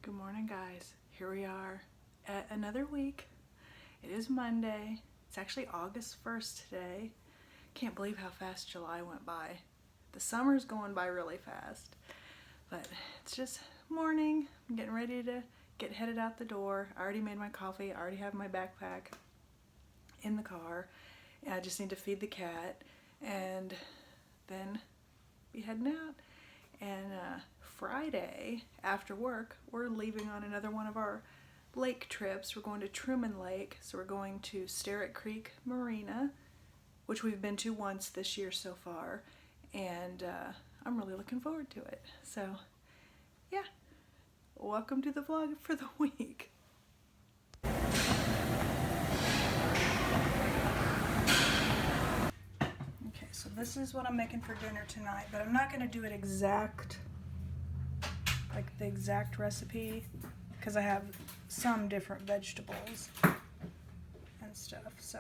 Good morning, guys. Here we are at another week. It is Monday. It's actually August 1st today. Can't believe how fast July went by. The summer's going by really fast. But it's just morning. I'm getting ready to get headed out the door. I already made my coffee. I already have my backpack in the car. And I just need to feed the cat and then be heading out. And Friday after work, we're leaving on another one of our lake trips. We're going to Truman Lake, so we're going to Sterrett Creek Marina, which we've been to once this year so far, and I'm really looking forward to it. So yeah, welcome to the vlog for the week. Okay, so this is what I'm making for dinner tonight, but I'm not going to do it like the exact recipe, because I have some different vegetables and stuff, so,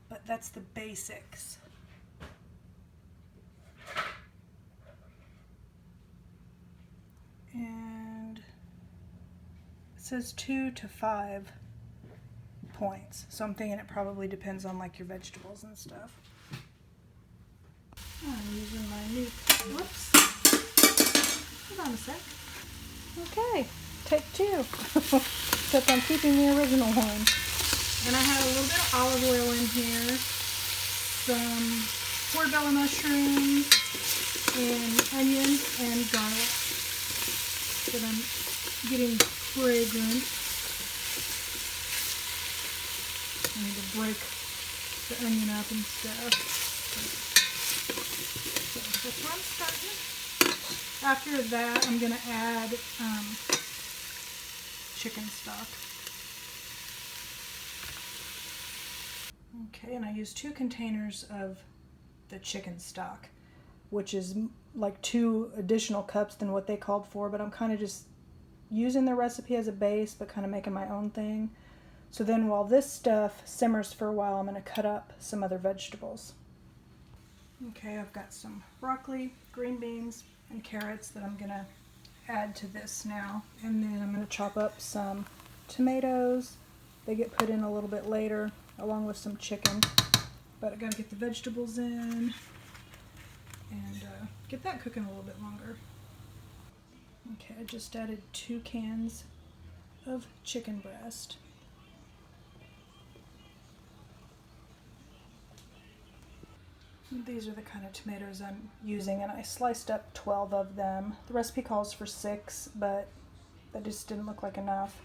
but that's the basics. And it says 2 to 5 points, so I'm thinking it probably depends on like your vegetables and stuff. I'm using my new, whoops, hold on a sec. Okay, take 2, except I'm keeping the original one. And I have a little bit of olive oil in here, some portobello mushrooms, and onions and garlic that I'm getting fragrant. I need to break the onion up and stuff. So that's where I'm starting. After that, I'm going to add chicken stock. Okay, and I use 2 containers of the chicken stock, which is like 2 additional cups than what they called for, but I'm kind of just using the recipe as a base, but kind of making my own thing. So then while this stuff simmers for a while, I'm going to cut up some other vegetables. Okay, I've got some broccoli, green beans, and carrots that I'm going to add to this now. And then I'm going to chop up some tomatoes. They get put in a little bit later, along with some chicken. But I got to get the vegetables in and get that cooking a little bit longer. Okay, I just added 2 cans of chicken breast. These are the kind of tomatoes I'm using, and I sliced up 12 of them. The recipe calls for 6, but that just didn't look like enough.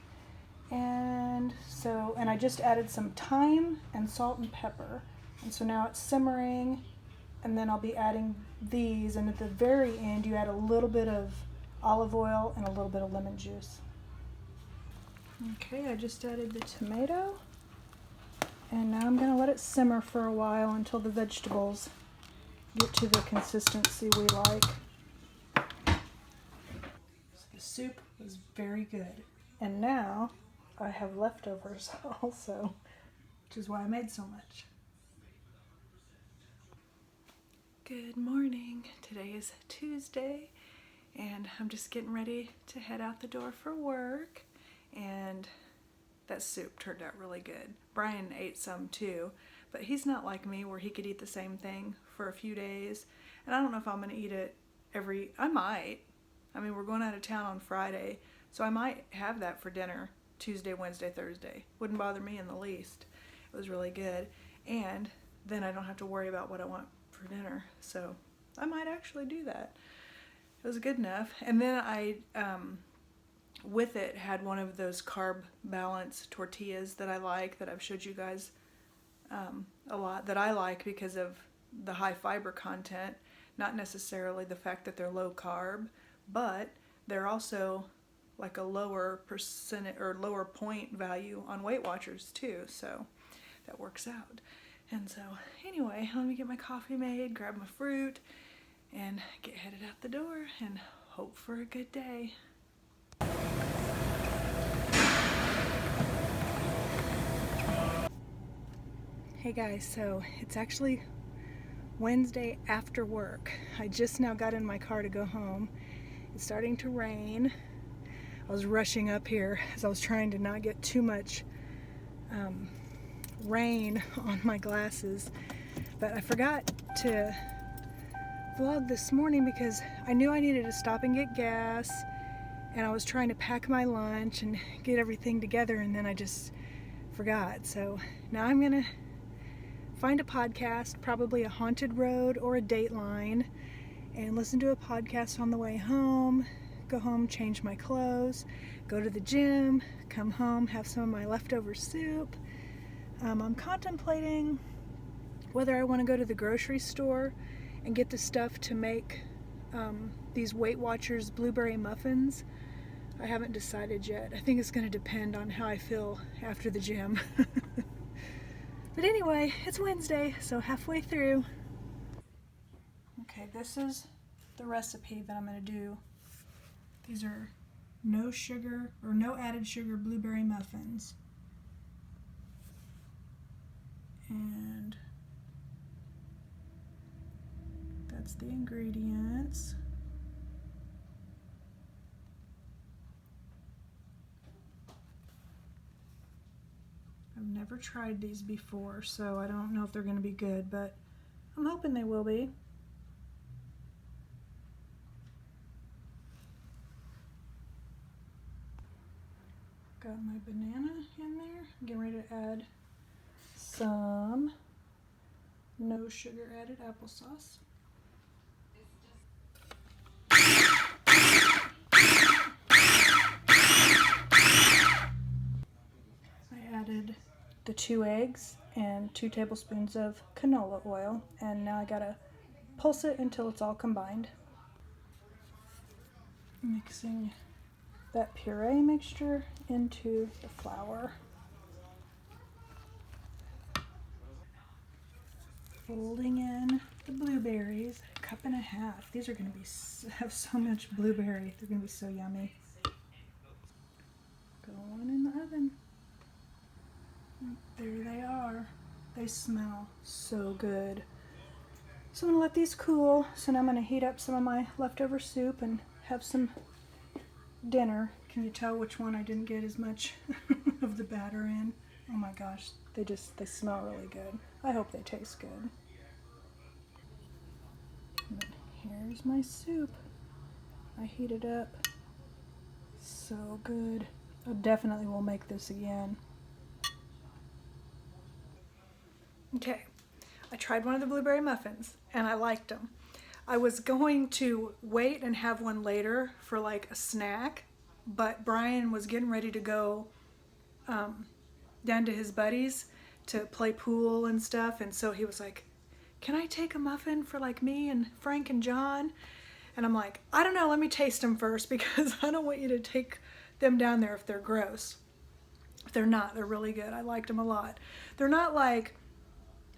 And I just added some thyme and salt and pepper. And so now it's simmering, and then I'll be adding these, and at the very end you add a little bit of olive oil and a little bit of lemon juice. Okay, I just added the tomato, and now I'm going to let it simmer for a while until the vegetables get to the consistency we like. So the soup was very good. And now I have leftovers also, which is why I made so much. Good morning. Today is Tuesday, and I'm just getting ready to head out the door for work. And that soup turned out really good. Brian ate some too, but he's not like me where he could eat the same thing for a few days. And I don't know if I'm going to eat it I might. I mean, we're going out of town on Friday, so I might have that for dinner Tuesday, Wednesday, Thursday. Wouldn't bother me in the least. It was really good. And then I don't have to worry about what I want for dinner. So I might actually do that. It was good enough. And then I with it had one of those carb balance tortillas that I like, that I've showed you guys a lot, that I like because of the high fiber content, not necessarily the fact that they're low carb, but they're also like a lower percentage or lower point value on Weight Watchers too, so that works out. And so anyway, let me get my coffee made, grab my fruit, and get headed out the door and hope for a good day. Hey guys, so it's actually Wednesday after work. I just now got in my car to go home. It's starting to rain. I was rushing up here as I was trying to not get too much rain on my glasses. But I forgot to vlog this morning because I knew I needed to stop and get gas, and I was trying to pack my lunch and get everything together, and then I just forgot. So now I'm gonna find a podcast, probably a haunted road or a Dateline, and listen to a podcast on the way home, go home, change my clothes, go to the gym, come home, have some of my leftover soup. I'm contemplating whether I want to go to the grocery store and get the stuff to make these Weight Watchers blueberry muffins. I haven't decided yet. I think it's going to depend on how I feel after the gym. But anyway, it's Wednesday, so halfway through. Okay, this is the recipe that I'm going to do. These are no sugar or no added sugar blueberry muffins. And that's the ingredients. I've never tried these before, so I don't know if they're going to be good, but I'm hoping they will be. Got my banana in there. I'm getting ready to add some no sugar added applesauce. I added the 2 eggs and 2 tablespoons of canola oil, and now I gotta pulse it until it's all combined. Mixing that puree mixture into the flour. Folding in the blueberries, 1.5 cups. These are gonna be have so much blueberry. They're gonna be so yummy. Going in the oven. There they are. They smell so good. So I'm gonna let these cool. So now I'm gonna heat up some of my leftover soup and have some dinner. Can you tell which one I didn't get as much of the batter in? Oh my gosh, they smell really good. I hope they taste good. And here's my soup. I heat it up. So good. I definitely will make this again. Okay, I tried one of the blueberry muffins and I liked them. I was going to wait and have one later for like a snack, but Brian was getting ready to go down to his buddies to play pool and stuff, and so he was like, can I take a muffin for like me and Frank and John? And I'm like, I don't know, let me taste them first because I don't want you to take them down there if they're gross. If they're not, they're really good. I liked them a lot. They're not like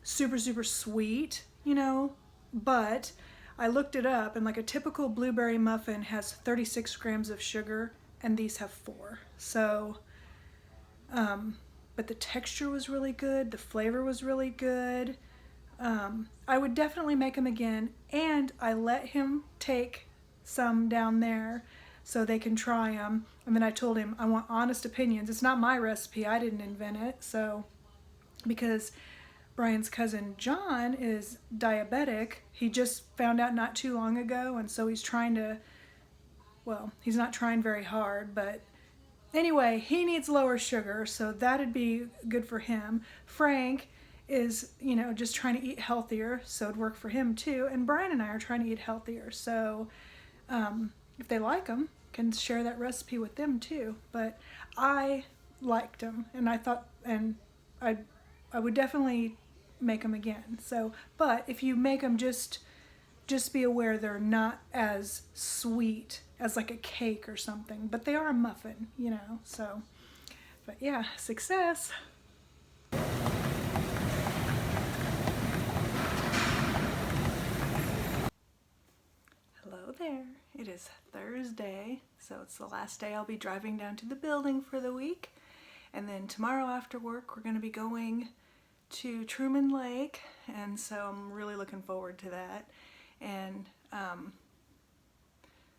super sweet, you know, but I looked it up and like a typical blueberry muffin has 36 grams of sugar and these have 4. So but the texture was really good, the flavor was really good. I would definitely make them again, and I let him take some down there so they can try them. And then I told him I want honest opinions. It's not my recipe, I didn't invent it. So because Brian's cousin John is diabetic, he just found out not too long ago, and so he's trying to, well, he's not trying very hard, but anyway, he needs lower sugar, so that'd be good for him. Frank is, you know, just trying to eat healthier, so it'd work for him too. And Brian and I are trying to eat healthier, so if they like them, can share that recipe with them too. But I liked them, and I thought, and I would definitely make them again. So, but if you make them, just be aware they're not as sweet as like a cake or something, but they are a muffin, you know, so, but yeah, success. Hello there. It is Thursday, so it's the last day I'll be driving down to the building for the week, and then tomorrow after work we're going to be going to Truman Lake, and so I'm really looking forward to that. And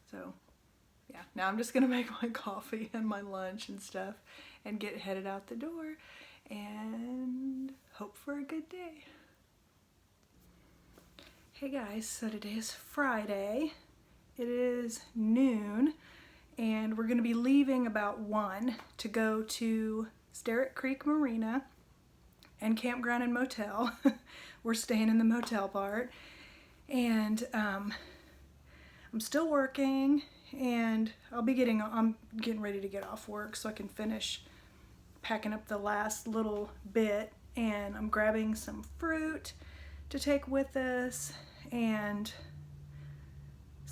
so yeah, now I'm just gonna make my coffee and my lunch and stuff and get headed out the door and hope for a good day. Hey guys, so today is Friday. It is noon and we're gonna be leaving about 1 to go to Sterrett Creek Marina and Campground and Motel. We're staying in the motel part. And I'm still working, and I'm getting ready to get off work so I can finish packing up the last little bit. And I'm grabbing some fruit to take with us, and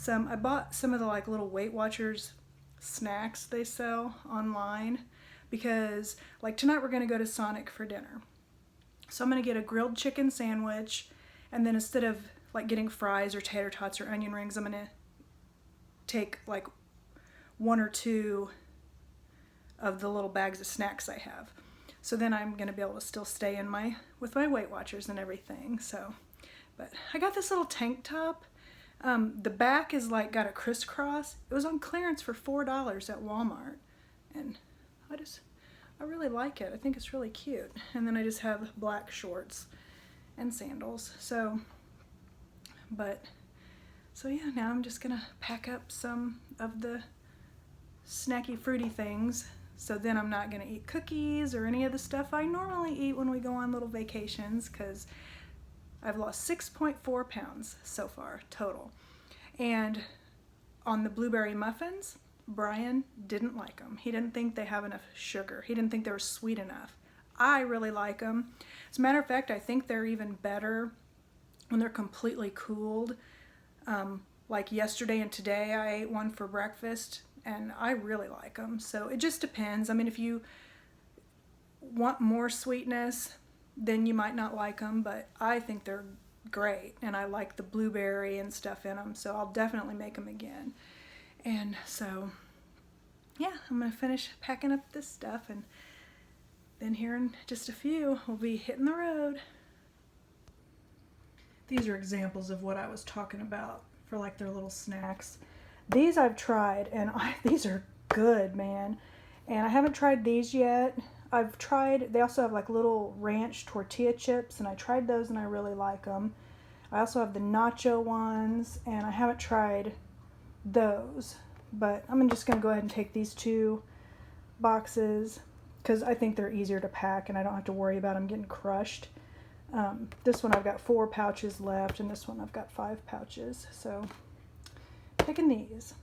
I bought some of the like little Weight Watchers snacks they sell online, because like tonight we're gonna go to Sonic for dinner. So I'm gonna get a grilled chicken sandwich, and then instead of like getting fries or tater tots or onion rings, I'm gonna take like 1 or 2 of the little bags of snacks I have. So then I'm gonna be able to still stay with my Weight Watchers and everything. So, but I got this little tank top. The back is like got a crisscross. It was on clearance for $4 at Walmart, and I really like it. I think it's really cute. And then I just have black shorts and sandals. So yeah, now I'm just gonna pack up some of the snacky fruity things. So then I'm not gonna eat cookies or any of the stuff I normally eat when we go on little vacations, because I've lost 6.4 pounds so far total. And on the blueberry muffins, Brian didn't like them. He didn't think they have enough sugar. He didn't think they were sweet enough. I really like them. As a matter of fact, I think they're even better when they're completely cooled. Like yesterday and today, I ate one for breakfast, and I really like them. So it just depends. I mean, if you want more sweetness, then you might not like them, but I think they're great, and I like the blueberry and stuff in them, so I'll definitely make them again. And so, yeah, I'm gonna finish packing up this stuff, and then here in just a few, we'll be hitting the road. These are examples of what I was talking about for like their little snacks. These I've tried, and these are good, man. And I haven't tried these yet. They also have like little ranch tortilla chips, and I tried those and I really like them. I also have the nacho ones, and I haven't tried those, but I'm just gonna go ahead and take these 2 boxes because I think they're easier to pack and I don't have to worry about them getting crushed. This one I've got 4 pouches left, and this one I've got 5 pouches, so picking these.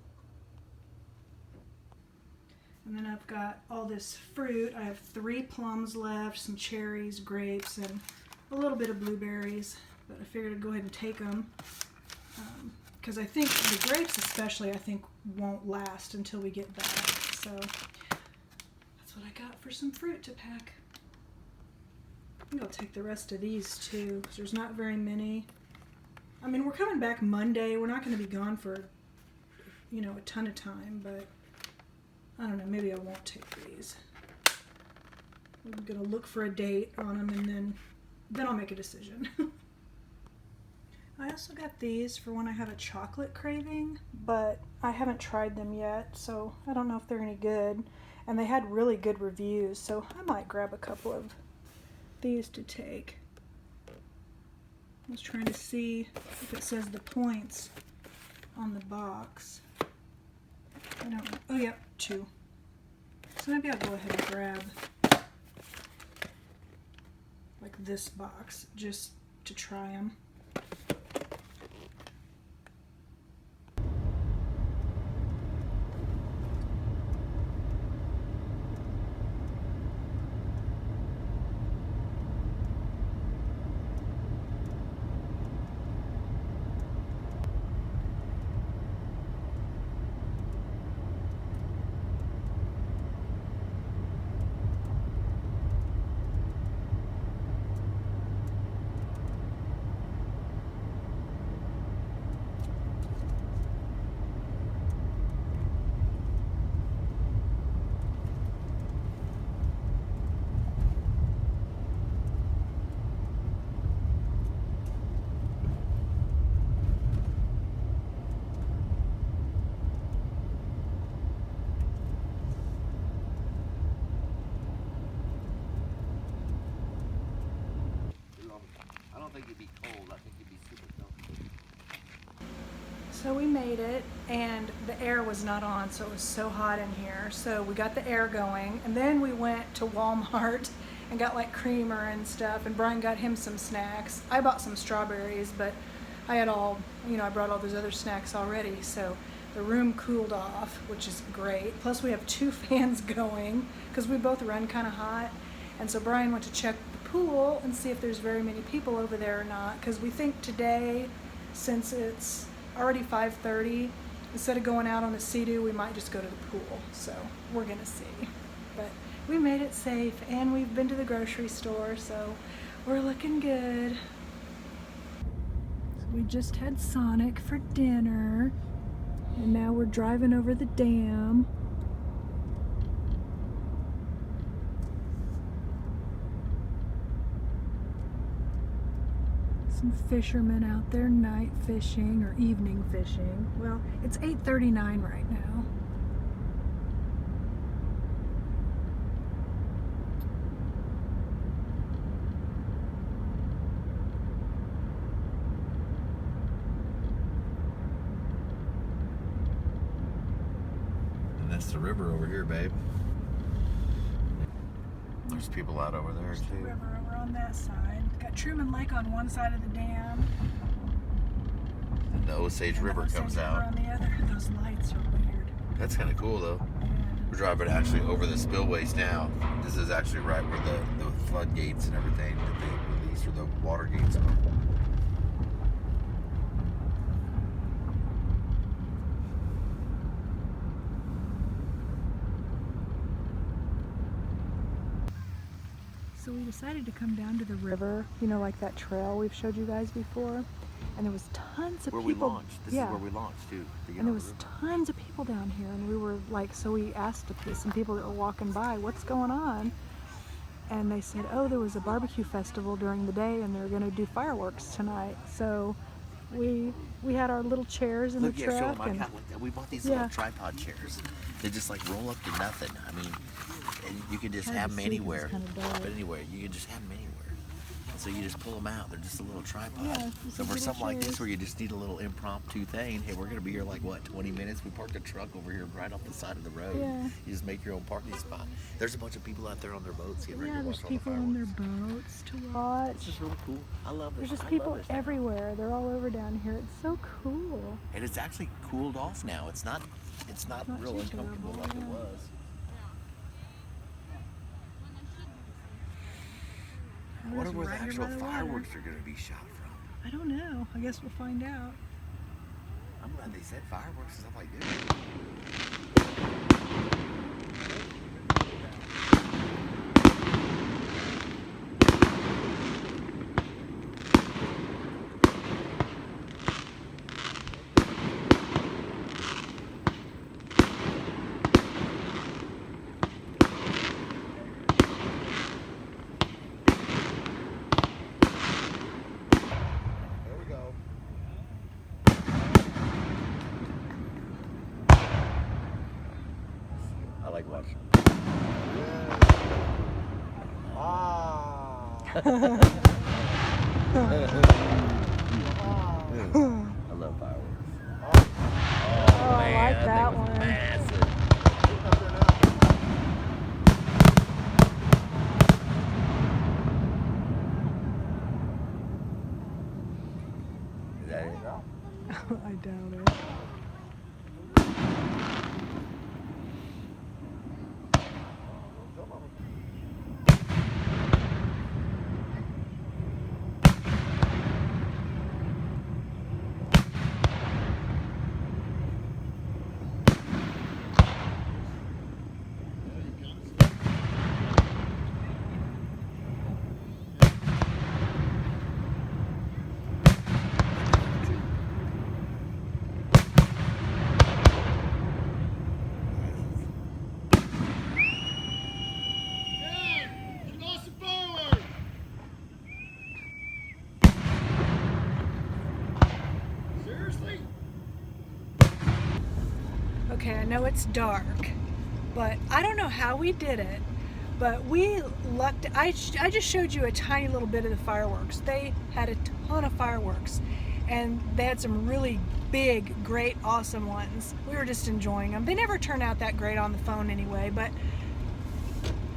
And then I've got all this fruit. I have 3 plums left, some cherries, grapes, and a little bit of blueberries, but I figured I'd go ahead and take them. Because I think the grapes especially, I think, won't last until we get back. So that's what I got for some fruit to pack. I think I'll take the rest of these too, because there's not very many. I mean, we're coming back Monday. We're not going to be gone for, a ton of time, but I don't know, maybe I won't take these. I'm going to look for a date on them, and then I'll make a decision. I also got these for when I have a chocolate craving, but I haven't tried them yet, so I don't know if they're any good. And they had really good reviews, so I might grab a couple of these to take. I was trying to see if it says the points on the box. I don't know. Oh, yeah, 2. So maybe I'll go ahead and grab like this box just to try them. think it'd be cold. I think it'd be super comfortable. So we made it, and the air was not on, so it was so hot in here. So we got the air going, and then we went to Walmart and got like creamer and stuff, and Brian got him some snacks. I bought some strawberries, but I had all, I brought all those other snacks already, so the room cooled off, which is great. Plus we have 2 fans going, because we both run kind of hot. And so Brian went to check the pool and see if there's very many people over there or not, because we think today, since it's already 5:30, instead of going out on the Sea-Doo, we might just go to the pool. So we're gonna see. But we made it safe, and we've been to the grocery store, so we're looking good. So we just had Sonic for dinner, and now we're driving over the dam. Some fishermen out there night fishing or evening fishing. Well, it's 8:39 right now. And that's the river over here, babe. There's people out over there There's the too. river over on that side. Got Truman Lake on one side of the dam. And the Osage River Osage comes River out. on the other. Those lights are weird. That's kind of cool though. We're driving actually over the spillways now. This is actually right where the floodgates and everything that they release, or the water gates are. So we decided to come down to the river, like that trail we've showed you guys before. And there was tons of Where people. we launched. This is where we launched too. And there was tons of people down here, and we were like, so we asked some people that were walking by, what's going on? And they said, oh, there was a barbecue festival during the day, and they're going to do fireworks tonight. So we had our little chairs in the truck. We bought these little tripod chairs. They just like roll up to nothing. I mean, and you can just have them anywhere. But anyway, you can just have them anywhere. So you just pull them out. They're just a little tripod. Yeah, so for something like this where you just need a little impromptu thing, hey, we're going to be here like, 20 minutes? We parked a truck over here right off the side of the road. Yeah. You just make your own parking spot. There's a bunch of people out there on their boats getting ready to watch there's all the people fireworks. on their boats to watch. This is really cool. I love this. There's just people everywhere. They're all over down here. It's so cool. And it's actually cooled off now. It's not real uncomfortable like it was. I wonder where the actual fireworks are going to be shot from. I don't know. I guess we'll find out. I'm glad they said fireworks and stuff like this. I like watching. I love fireworks. Oh, I like that one. Massive. Is that it? I doubt it. Okay, I know it's dark, but I don't know how we did it, But we lucked. I just showed you a tiny little bit of the fireworks. They had a ton of fireworks, and they had some really big, great, awesome ones. We were just enjoying them. They never turn out that great on the phone anyway, but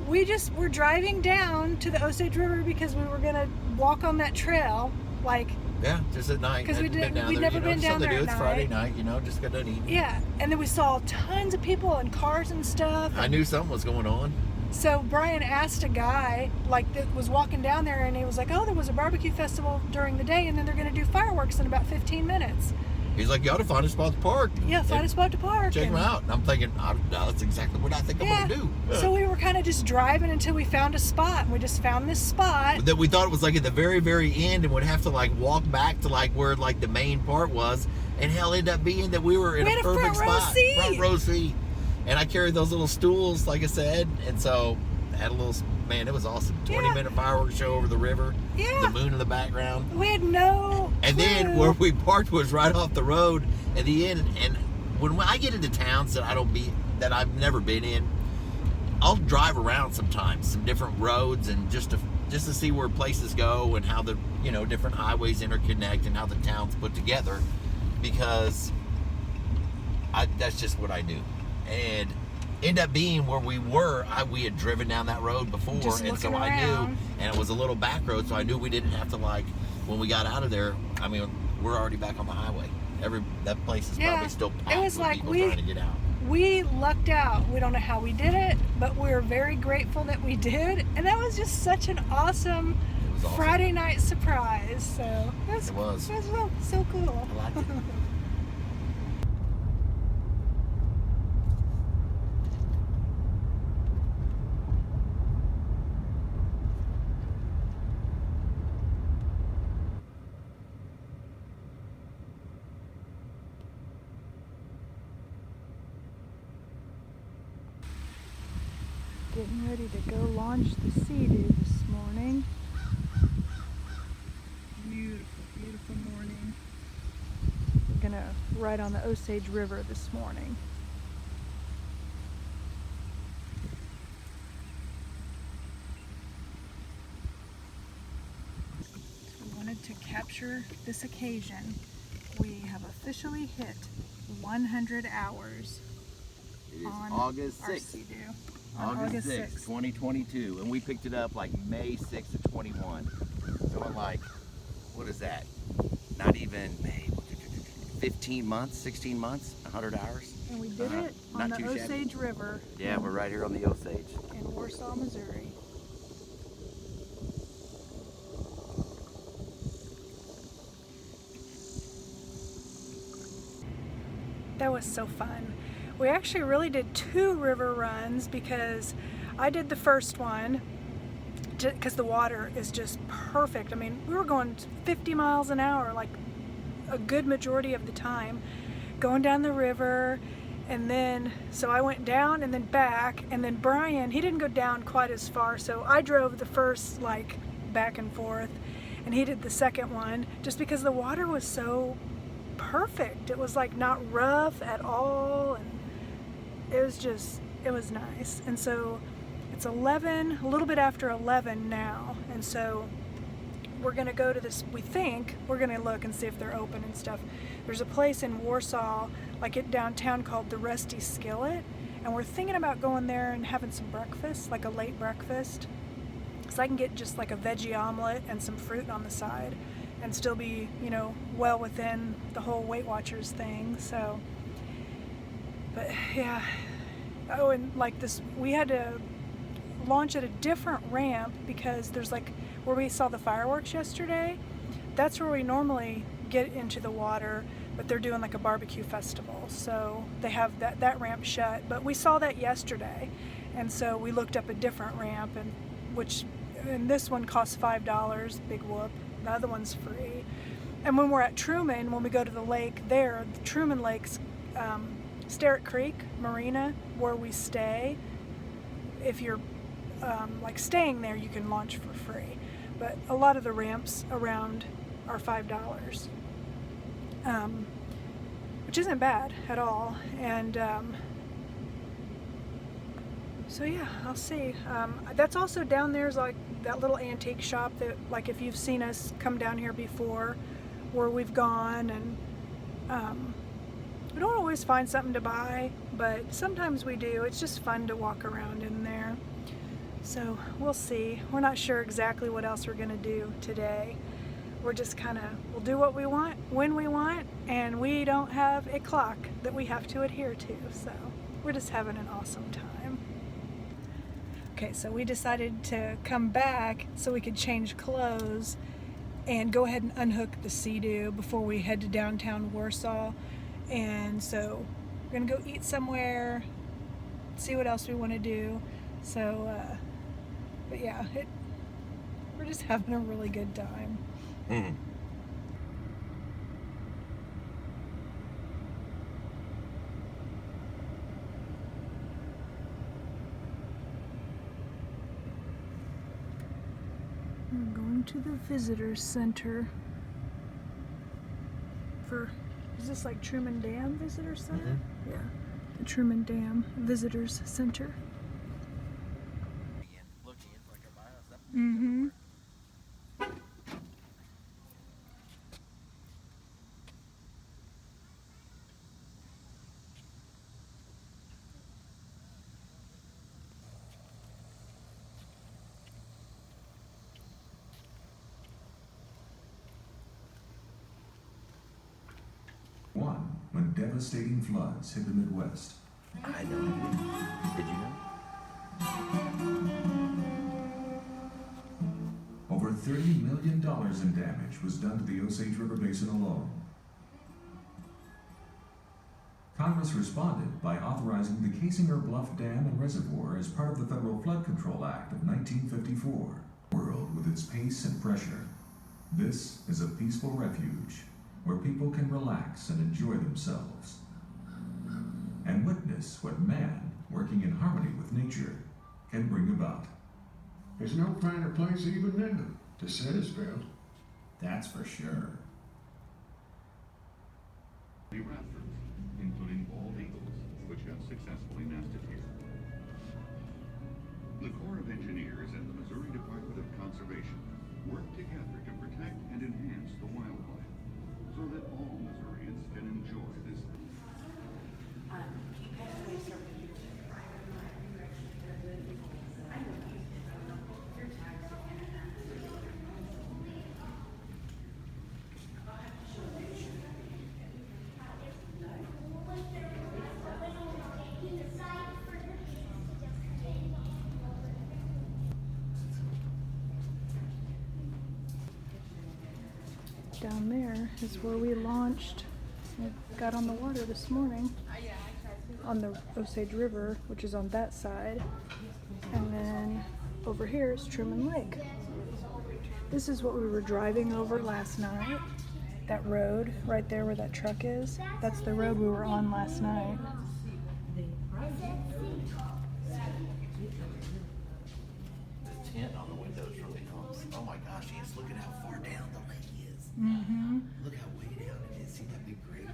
we just were driving down to the Osage River because we were gonna walk on that trail, like. Yeah, just at night. Because we'd never been down there at night. It's Friday night, just got done eating. Yeah, and then we saw tons of people and cars and stuff. I knew something was going on. So Brian asked a guy, that was walking down there, and he was like, oh, there was a barbecue festival during the day, and then they're going to do fireworks in about 15 minutes. He's like, you ought to find a spot to park. Yeah, find a spot to park. Check them out. And I'm thinking, that's exactly what I think I'm going to do. Yeah. So we were kind of just driving until we found a spot, and we just found this spot. That we thought it was at the very, very end, and would have to walk back to where the main part was, and hell, ended up being that we were in a perfect spot. Front row seat. And I carried those little stools, like I said, and so had a little, man, it was awesome. 20-minute fireworks show over the river. Yeah. The moon in the background. We had no And clue. then where we parked was right off the road at the end. And when I get into towns that I've never been in, I'll drive around sometimes, some different roads, and just to see where places go and how the different highways interconnect and how the town's put together, because that's just what I do. And end up being where we were, we had driven down that road before, and so I knew, and it was a little back road, so I knew we didn't have to when we got out of there. I mean, we're already back on the highway. That place is probably still packed. It was with people trying to get out. We lucked out. We don't know how we did it, but we're very grateful that we did, and that was just such an awesome Friday night surprise. So it was so cool. I liked it. Getting ready to go launch the Sea-Doo this morning. Beautiful, beautiful morning. We're gonna ride on the Osage River this morning. We wanted to capture this occasion. We have officially hit 100 hours. It is on August 6th. Our Sea-Doo. August 6th, 2022, and we picked it up May 6th of 21. So in what is that? Not even 15 months, 16 months, 100 hours. And we did it on the Osage River. Yeah, we're right here on the Osage. In Warsaw, Missouri. That was so fun. We actually really did 2 river runs because I did the first one because the water is just perfect. I mean, we were going 50 miles an hour a good majority of the time, going down the river, and then so I went down and then back, and then Brian, he didn't go down quite as far, so I drove the first back and forth, and he did the second one just because the water was so perfect. It was not rough at all, and it was nice. And so it's 11, a little bit after 11 now, and so we're gonna go to this, we're gonna look and see if they're open and stuff. There's a place in Warsaw, downtown, called the Rusty Skillet, and we're thinking about going there and having some breakfast, a late breakfast, so I can get just a veggie omelet and some fruit on the side and still be, well within the whole Weight Watchers thing. So, but yeah. Oh, and we had to launch at a different ramp because there's where we saw the fireworks yesterday, that's where we normally get into the water, but they're doing a barbecue festival, so they have that ramp shut. But we saw that yesterday, and so we looked up a different ramp, and this one costs $5, big whoop. The other one's free. And when we're at Truman, when we go to the lake there, the Truman Lake's Sterrett Creek Marina, where we stay, if you're staying there, you can launch for free. But a lot of the ramps around are $5, which isn't bad at all. And So yeah, I'll see. That's also down there's like that little antique shop that, like, if you've seen us come down here before, where we've gone, and we don't always find something to buy, but sometimes we do. It's just fun to walk around in there. So we'll see. We're not sure exactly what else we're gonna do today. We're just we'll do what we want, when we want, and we don't have a clock that we have to adhere to. So we're just having an awesome time. Okay, so we decided to come back so we could change clothes and go ahead and unhook the Sea-Doo before we head to downtown Warsaw. And so we're gonna go eat somewhere, see what else we want to do. So, but yeah, we're just having a really good time. Mm. We're going to the visitor center is this like Truman Dam Visitor Center? Mm-hmm. Yeah, the Truman Dam Visitors Center. Mm-hmm. When devastating floods hit the Midwest. I know. Did you know? Over $30 million in damage was done to the Osage River Basin alone. Congress responded by authorizing the Casinger Bluff Dam and Reservoir as part of the Federal Flood Control Act of 1954. World with its pace and pressure. This is a peaceful refuge where people can relax and enjoy themselves and witness what man, working in harmony with nature, can bring about. There's no finer place even now to set his belt. That's for sure. The raptors, including bald eagles, which have successfully nested here. The Corps of Engineers and the Missouri Department of Conservation work together to protect and enhance the wildlife so that all Missourians can enjoy this. Down there is where we launched. We got on the water this morning on the Osage River, which is on that side. And then over here is Truman Lake. This is what we were driving over last night. That road right there where that truck is, that's the road we were on last night. The tint on the windows really helps. Oh my gosh, yes, look at how far down the lake is. Mm-hmm. Look how way down it is. See that big grate?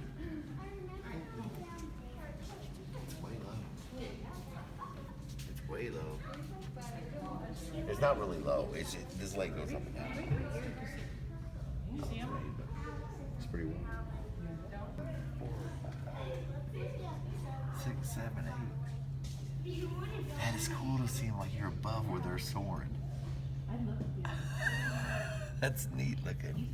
It's way low. It's way low. It's not really low. This lake goes up and down. It's pretty warm. 4, 6, 7, 8. That is cool to see them like you're above where they're soaring. That's neat looking.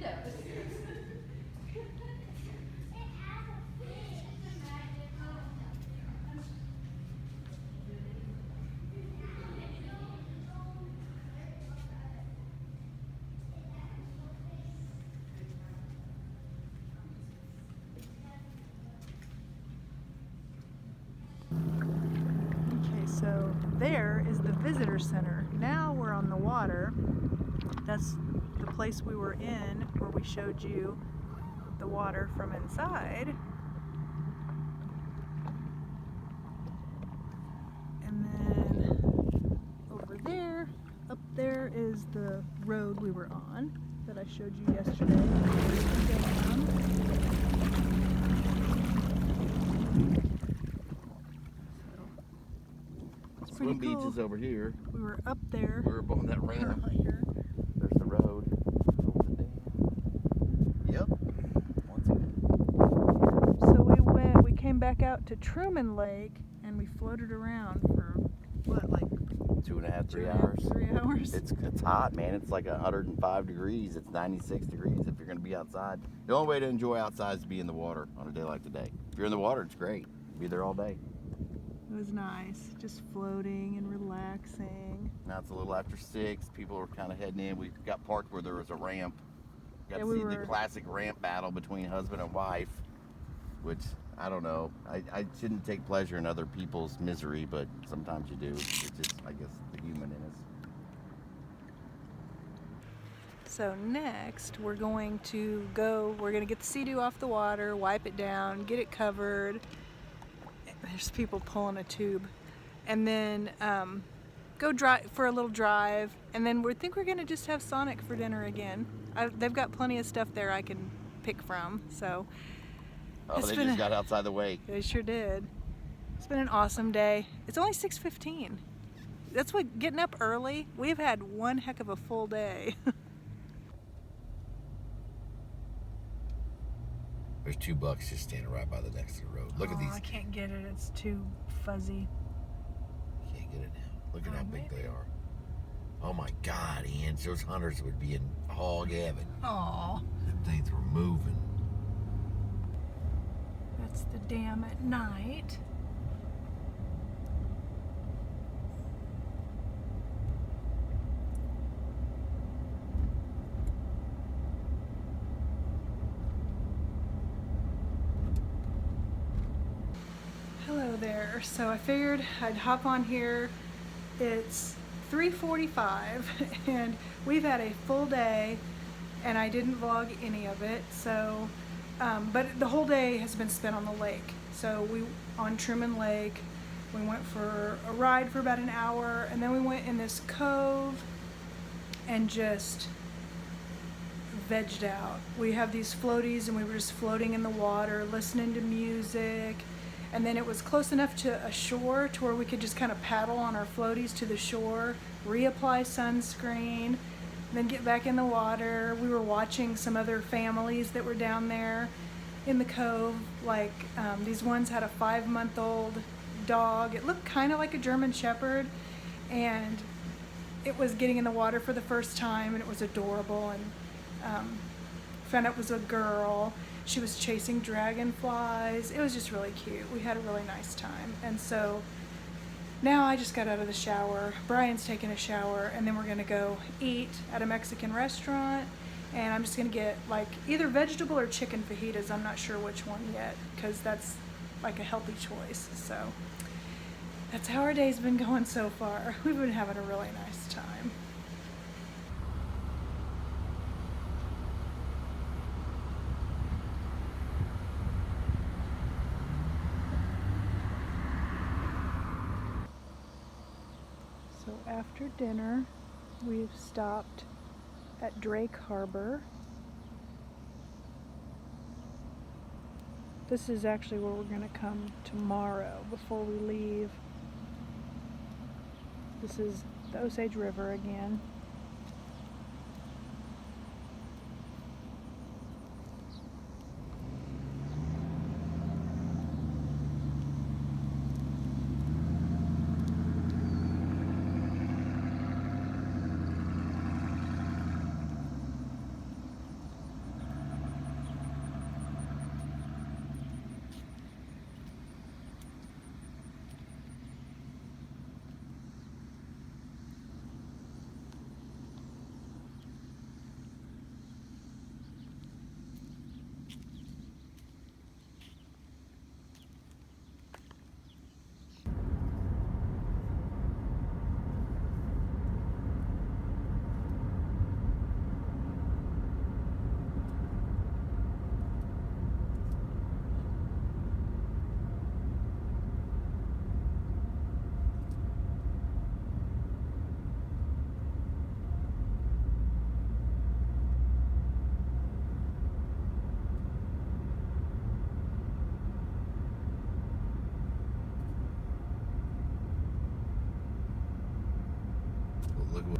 Okay, so there is the visitor center. Now we're on the water. That's the place we were in where we showed you the water from inside. And then over there, up there is the road we were on that I showed you yesterday. It's pretty Swim cool. Beach is over here. We were up there. We're up on that ramp. Earlier. There's the road. Over the dam. Yep. Once again. So we came back out to Truman Lake and we floated around for what, like 2.5, 3 hours. 3 hours? It's hot, man. It's like 105 degrees. It's 96 degrees if you're going to be outside. The only way to enjoy outside is to be in the water on a day like today. If you're in the water, it's great. Be there all day. It was nice, just floating and relaxing. Now it's a little after 6. People are kind of heading in. We got parked where there was a ramp. Got Yeah, to we see the were- classic ramp battle between husband and wife, which I don't know. I shouldn't take pleasure in other people's misery, but sometimes you do. It's just, I guess, the human in us. So next we're going to get the Sea-Doo off the water, wipe it down, get it covered. There's people pulling a tube. And then go drive for a little drive. And then we think we're gonna just have Sonic for dinner again. They've got plenty of stuff there I can pick from, so. Oh, It's they been just got outside the way. They sure did. It's been an awesome day. It's only 6:15. That's what, getting up early, we've had one heck of a full day. There's 2 bucks just standing right by the next to the road. Look at these. I can't get it, it's too fuzzy. Can't get it now. Look at how big maybe. they are. Oh my God, Ian, those hunters would be in hog heaven. Aw. Them things were moving. That's the dam at night. Hello there. So I figured I'd hop on here. It's 3:45 and we've had a full day and I didn't vlog any of it. So, but the whole day has been spent on the lake. So on Truman Lake, we went for a ride for about an hour and then we went in this cove and just vegged out. We have these floaties and we were just floating in the water, listening to music. And then it was close enough to a shore to where we could just kind of paddle on our floaties to the shore, reapply sunscreen, then get back in the water. We were watching some other families that were down there in the cove. Like these ones had a 5-month-old dog. It looked kind of like a German Shepherd, and it was getting in the water for the first time, and it was adorable. And found out it was a girl. She was chasing dragonflies. It was just really cute. We had a really nice time. And so now I just got out of the shower. Brian's taking a shower, and then we're gonna go eat at a Mexican restaurant. And I'm just gonna get like either vegetable or chicken fajitas. I'm not sure which one yet, because that's like a healthy choice. So that's how our day's been going so far. We've been having a really nice time. So after dinner, we've stopped at Drake Harbor. This is actually where we're gonna come tomorrow before we leave. This is the Osage River again. Look what.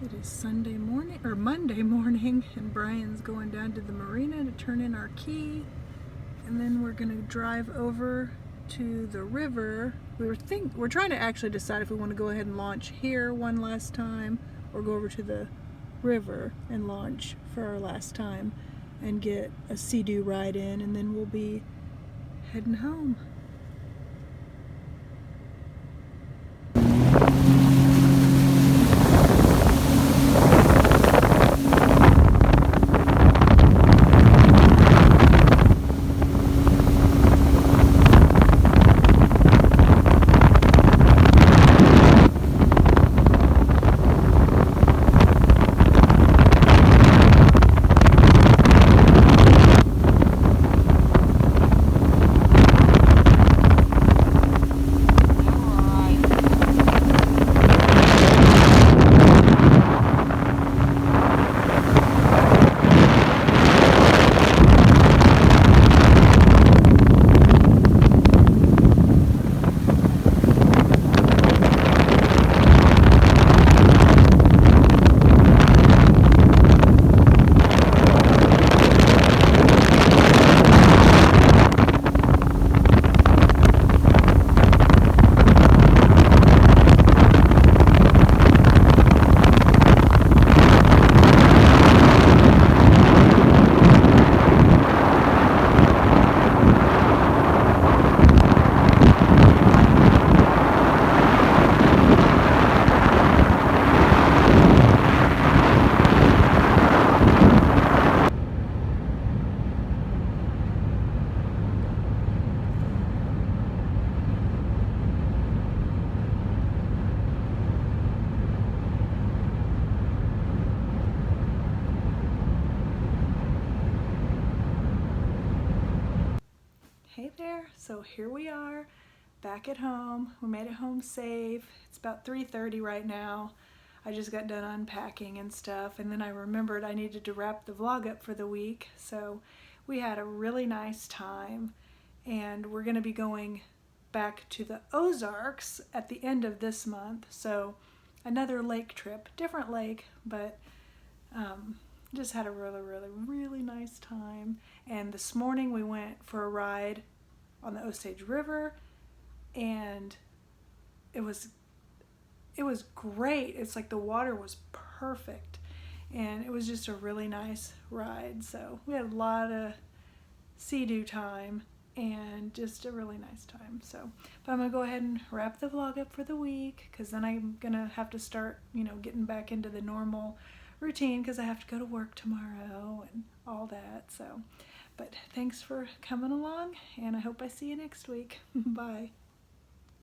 It is Sunday morning, or Monday morning, and Brian's going down to the marina to turn in our key. And then we're gonna drive over to the river. We're trying to actually decide if we want to go ahead and launch here one last time or go over to the river and launch for our last time and get a sea-doo ride in, and then we'll be heading home. Hey there, so here we are back at home. We made it home safe. It's about 3:30 right now. I just got done unpacking and stuff, and then I remembered I needed to wrap the vlog up for the week. So we had a really nice time, and we're going to be going back to the Ozarks at the end of this month. So another lake trip, different lake, but just had a really nice time. And this morning we went for a ride on the Osage River, and it was great. It's like the water was perfect, and it was just a really nice ride. So we had a lot of sea-doo time and just a really nice time. So, but I'm gonna go ahead and wrap the vlog up for the week, because then I'm gonna have to start, getting back into the normal routine, because I have to go to work tomorrow and all that. So, But thanks for coming along, and I hope I see you next week. Bye.